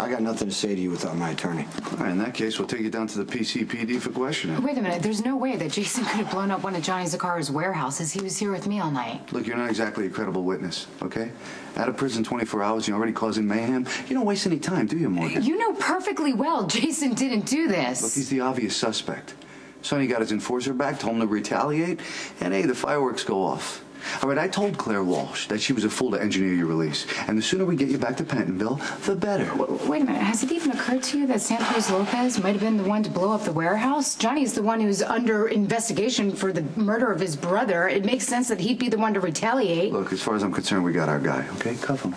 I got nothing to say to you without my attorney. All right, in that case, we'll take you down to the PCPD for questioning. Wait a minute. There's no way that Jason could have blown up one of Johnny Zakara's warehouses. He was here with me all night. Look, you're not exactly a credible witness, okay? Out of prison 24 hours, you're already causing mayhem. You don't waste any time, do you, Morgan? You know perfectly well Jason didn't do this. Look, he's the obvious suspect. Sonny got his enforcer back, told him to retaliate, and hey, the fireworks go off. All right, I told Claire Walsh that she was a fool to engineer your release. And the sooner we get you back to Pentonville, the better. Wait a minute. Has it even occurred to you that Santos Lopez might have been the one to blow up the warehouse? Johnny's the one who's under investigation for the murder of his brother. It makes sense that he'd be the one to retaliate. Look, as far as I'm concerned, we got our guy, okay? Cuff him.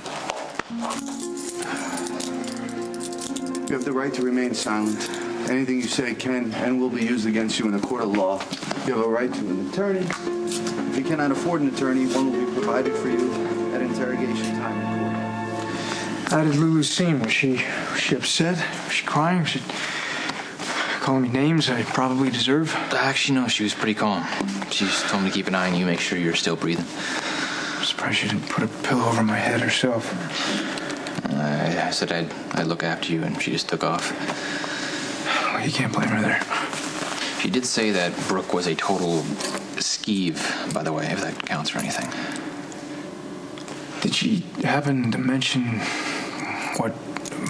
You have the right to remain silent. Anything you say can and will be used against you in a court of law. You have a right to an attorney. If you cannot afford an attorney, one will be provided for you at interrogation time in court. How did Lulu seem? Was she upset? Was she crying? Was she calling me names I probably deserve? Actually, no, she was pretty calm. She just told me to keep an eye on you, make sure you're still breathing. I'm surprised she didn't put a pillow over my head herself. I said I'd look after you, and she just took off. Well, you can't blame her there. She did say that Brooke was a total skeeve, by the way, if that counts for anything. Did she happen to mention what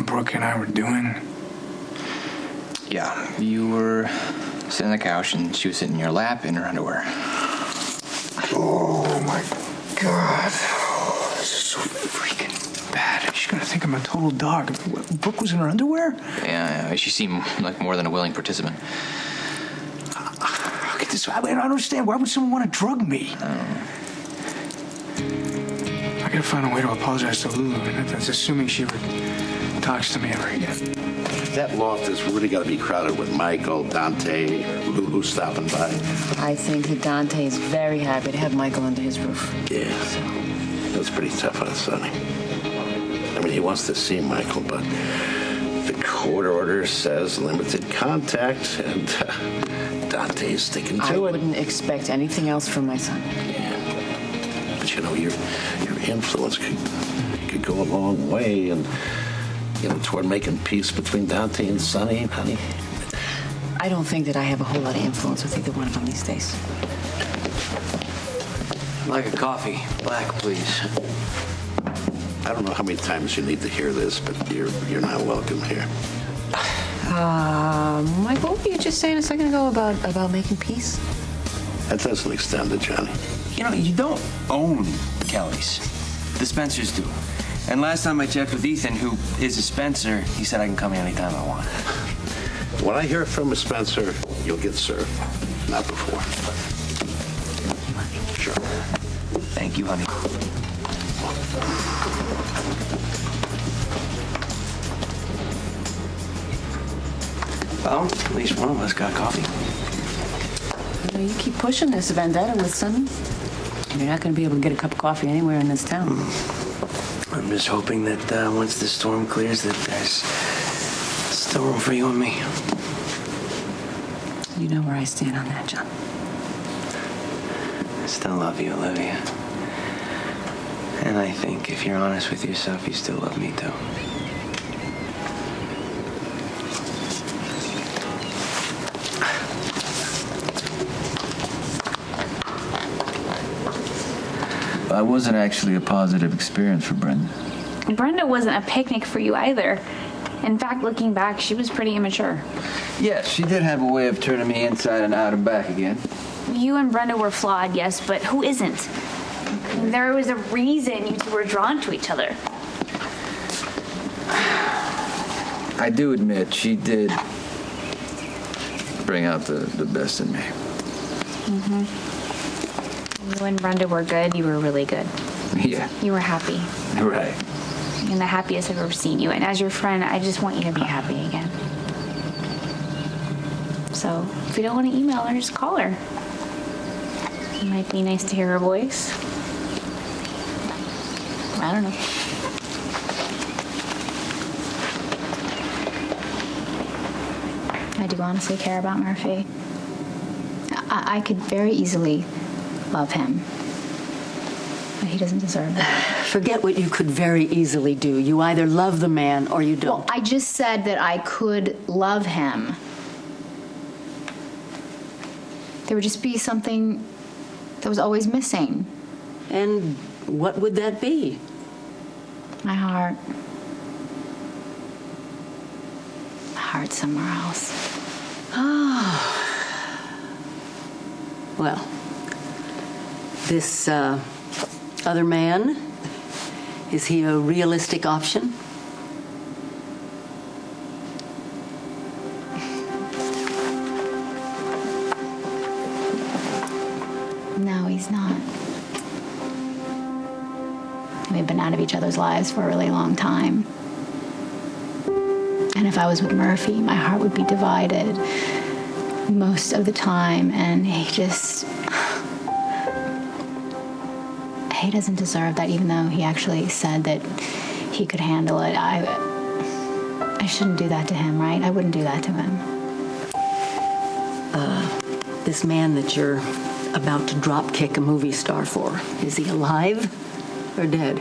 Brooke and I were doing? Yeah, you were sitting on the couch, and she was sitting in your lap in her underwear. Oh, my God. Oh, this is so freaking bad. She's gonna think I'm a total dog. Brooke was in her underwear? Yeah, she seemed like more than a willing participant. I don't understand. Why would someone want to drug me? I gotta find a way to apologize to Lulu, and that's assuming she would talk to me ever again. That loft has really got to be crowded with Michael, Dante, or Lulu stopping by. I think that Dante is very happy to have Michael under his roof. Yeah, that's pretty tough on Sonny. I mean, he wants to see Michael, but the court order says limited contact, and Dante's sticking to it. I wouldn't expect anything else from my son. Yeah, but you know, your influence could go a long way, and you know, toward making peace between Dante and Sonny, honey. I don't think that I have a whole lot of influence with either one of them these days. I'd like a coffee. Black, please. I don't know how many times you need to hear this, but you're not welcome here. Mike, what were you just saying a second ago about making peace? That doesn't extend to Johnny. You know, you don't own the Kellys. The Spencers do. And last time I checked with Ethan, who is a Spencer, he said I can come anytime I want. When I hear from a Spencer, you'll get served. Not before. Sure. Thank you, honey. Well, at least one of us got coffee. You know, you keep pushing this vendetta with Sonny. You're not going to be able to get a cup of coffee anywhere in this town. I'm just hoping that once the storm clears, that there's still room for you and me. You know where I stand on that, John. I still love you, Olivia. And I think if you're honest with yourself, you still love me, too. It wasn't actually a positive experience for Brenda. Brenda wasn't a picnic for you either. In fact, looking back, she was pretty immature. Yes, she did have a way of turning me inside and out and back again. You and Brenda were flawed, yes, but who isn't? There was a reason you two were drawn to each other. I do admit she did bring out the best in me. Mm-hmm. You and Brenda were good. You were really good. Yeah. You were happy. Right. And the happiest I've ever seen you. And as your friend, I just want you to be happy again. So if you don't want to email her, just call her. It might be nice to hear her voice. I don't know. I do honestly care about Murphy. I could very easily love him, but he doesn't deserve that. forget what you could very easily do. You either love the man or you don't. Well, I just said that I could love him. There would just be something that was always missing. And what would that be? My heart. My heart's somewhere else. Well, this other man, is he a realistic option? No, he's not. We've been out of each other's lives for a really long time. And if I was with Murphy, my heart would be divided most of the time, and he doesn't deserve that, even though he actually said that he could handle it. I shouldn't do that to him, right? I wouldn't do that to him. This man that you're about to drop kick a movie star for, is he alive or dead?